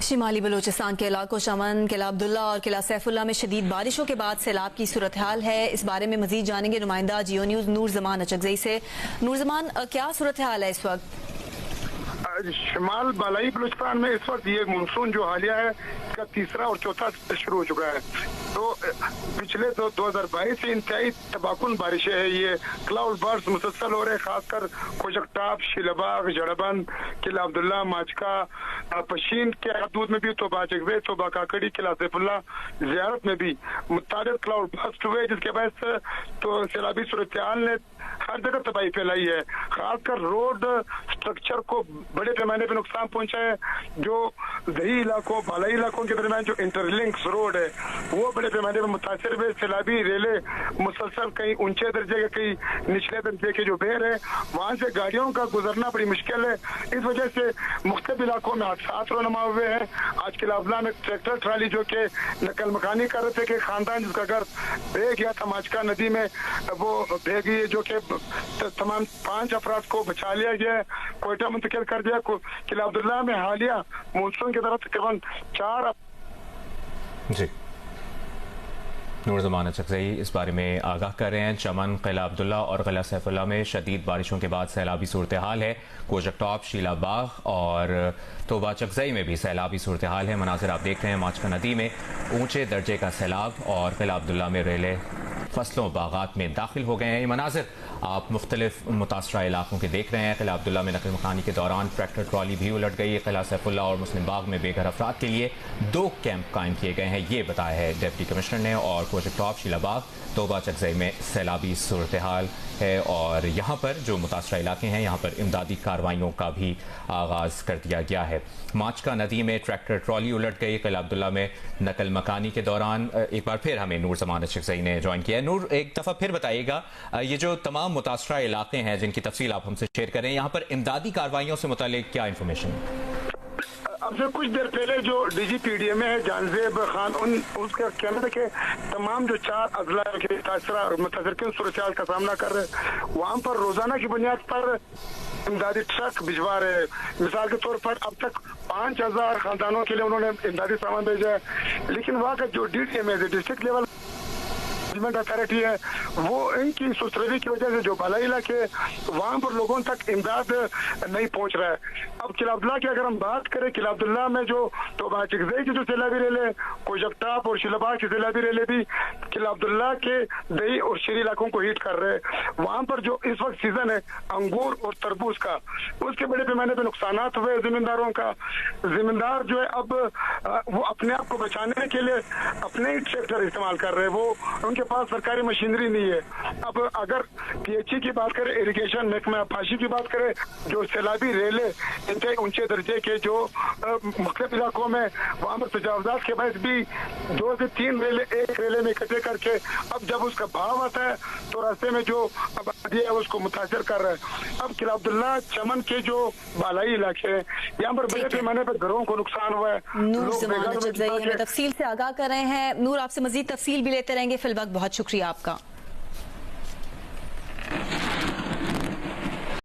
शिमाली बलूचिस्तान के इलाकों चमन, किला अब्दुल्ला और किला सैफुल्ला में शदीद बारिशों के बाद सैलाब की सूरत हाल है। इस बारे में मजीद जानेंगे नुमाइंदा जियो न्यूज़ नूर जमान अचकजई से। नूर जमान, क्या सूरत हाल है इस वक्त? शिमाल बालाई बलूचिस्तान में इस वक्त ये मानसून जो हालिया है इसका तीसरा और चौथा शुरू हो चुका है। तो पिछले 2022 से इंतहाई तबाकुन बारिशें हैं। ये क्लाउड बर्स्ट मुसलसल हो रहे हैं, खासकर कोजकटाप, शीलाबाग, जड़बंद, किला अब्दुल्ला, माचका, पशीन के हदूद में भी, तोबा चकवे, तोबा काकड़ी, किला सैफुल्ला, जियारत में भी मुताबिक क्लाउड बर्स्ट हुए, जिसके बाद तो सैलाबी सूरत हाल ने हर जगह तबाही फैलाई है। खासकर रोड स्ट्रक्चर को बड़े पैमाने पर नुकसान पहुंचा है। जो दही इलाकों, बालाई इलाकों के दरमियान जो इंटरलिंक्स रोड है वो बड़े पैमाने पर मुतासर हुए। सैलाबी रेले मुसलसल कहीं ऊंचे दर्जे के, कहीं निचले दर्जे के जो बेर है, वहां से गाड़ियों का गुजरना बड़ी मुश्किल है। इस वजह से मुख्तलिफ इलाकों में हादसात रोनमा हुए हैं। आज के लावला में ट्रैक्टर ट्राली जो के नकल मकानी कर रहे थे कि खानदान जिसका घर बह गया था माचका नदी में, वो बह गई, जो कि तमाम 5 अफराद को बचा लिया गया है, कोयटा मुंतकिल कर दिया। किला अब्दुल्ला में हालिया मानसून की तरफ तकरीबन 4 जी नूर जमान अचकजई इस बारे में आगाह कर रहे हैं। चमन, किला अब्दुल्ला और किला सैफुल्ला में शदीद बारिशों के बाद सैलाबी सूरत हाल है। कोजकटॉप, शीलाबाग और तोबा चकजई में भी सैलाबी सूरत हाल है। मनाजिर आप देख रहे हैं, माचका नदी में ऊंचे दर्जे का सैलाब और किला अब्दुल्ला में रेले फसलों बागात में दाखिल हो गए हैं। ये मनाजिर आप मुख्तलिफ मुतासरा इलाकों के देख रहे हैं। किला अब्दुल्ला में नकल मकानी के दौरान ट्रैक्टर ट्रॉली भी उलट गई है। किला सैफुल्ला और मुस्लिम बाग में बेघर अफराद के लिए 2 कैंप कायम किए गए हैं, ये बताया है डिप्टी कमिश्नर ने। और कोजकटॉप, शीलाबाग, तोबा चकजई में सैलाबी सूरत हाल है और यहाँ पर जो मुतासरा इलाके हैं यहाँ पर इमदादी कार्रवाइयों का भी आगाज़ कर दिया गया है। माचका नदी में ट्रैक्टर ट्रॉली उलट गई। किला अब्दुल्ला में नकल मकानी के दौरान एक बार फिर हमें नूर जमान अचकजई ने ज्वाइन किया है। नूर, एक दफ़ा फिर बताइएगा, ये जो तमाम मुतासरा इलाके हैं जिनकी तफसील आप हमसे शेयर करें, यहाँ पर इमदादी कार्रवाइयों से मुतालिक क्या इन्फॉर्मेशन है? अब से कुछ देर पहले जो DGPDMA है जानजेब खान, उसका कहना था कि तमाम जो 4 अजला के मुतासर सूरत हाल का सामना कर रहे हैं, वहाँ पर रोजाना की बुनियाद पर इमदादी ट्रक भिजवा रहे हैं। मिसाल के तौर पर अब तक 5000 खानदानों के लिए उन्होंने इमदादी सामान भेजा है। लेकिन वहाँ का जो DDMA है, डिस्ट्रिक्ट लेवल अथॉरिटी है, वो इनकी सुस्तरवी की वजह से जो बालाई इलाके वहाँ पर लोगों तक इमदाद नहीं पहुँच रहा है। अब किला अब्दुल्ला की अगर हम बात करें, किला अब्दुल्ला में जो तोबा चकजई की जो सैलाबी रेले, कोजकटाप और शीलाबाग की सैलाबी रेले भी किला अब्दुल्ला के दही और शहरी इलाकों को हिट कर रहे हैं। वहाँ पर जो इस वक्त सीजन है अंगूर और तरबूज का, उसके बड़े पैमाने पर नुकसान हुए जिम्मेदारों का। जिम्मेदार जो है अब वो अपने आप को बचाने के लिए अपने ही ट्रैक्टर इस्तेमाल कर रहे हैं। वो उनके पास सरकारी मशीनरी नहीं है। अब अगर PHE की बात करें, इरिगेशन महकमा आबपाशी की बात करें, जो सैलाबी रेले इंतहाई ऊंचे दर्जे के जो मुख्तलिफ इलाकों में वहाँ पर तजावजात के बाद भी 2 से 3 रेले एक रेले में इकट्ठे करके अब जब उसका भाव आता है तो रास्ते में जो आबादी है उसको मुतासर कर रहा है। अब किला अब्दुल्ला, चमन के जो बालाई इलाके हैं यहाँ पर बड़े पैमाने पर घरों को नुकसान हुआ है। नूर जमान अचकजई हमें तफसील से आगाह कर रहे हैं। नूर, आपसे मजीद तफसील भी लेते रहेंगे। फिलहाल बहुत शुक्रिया आपका।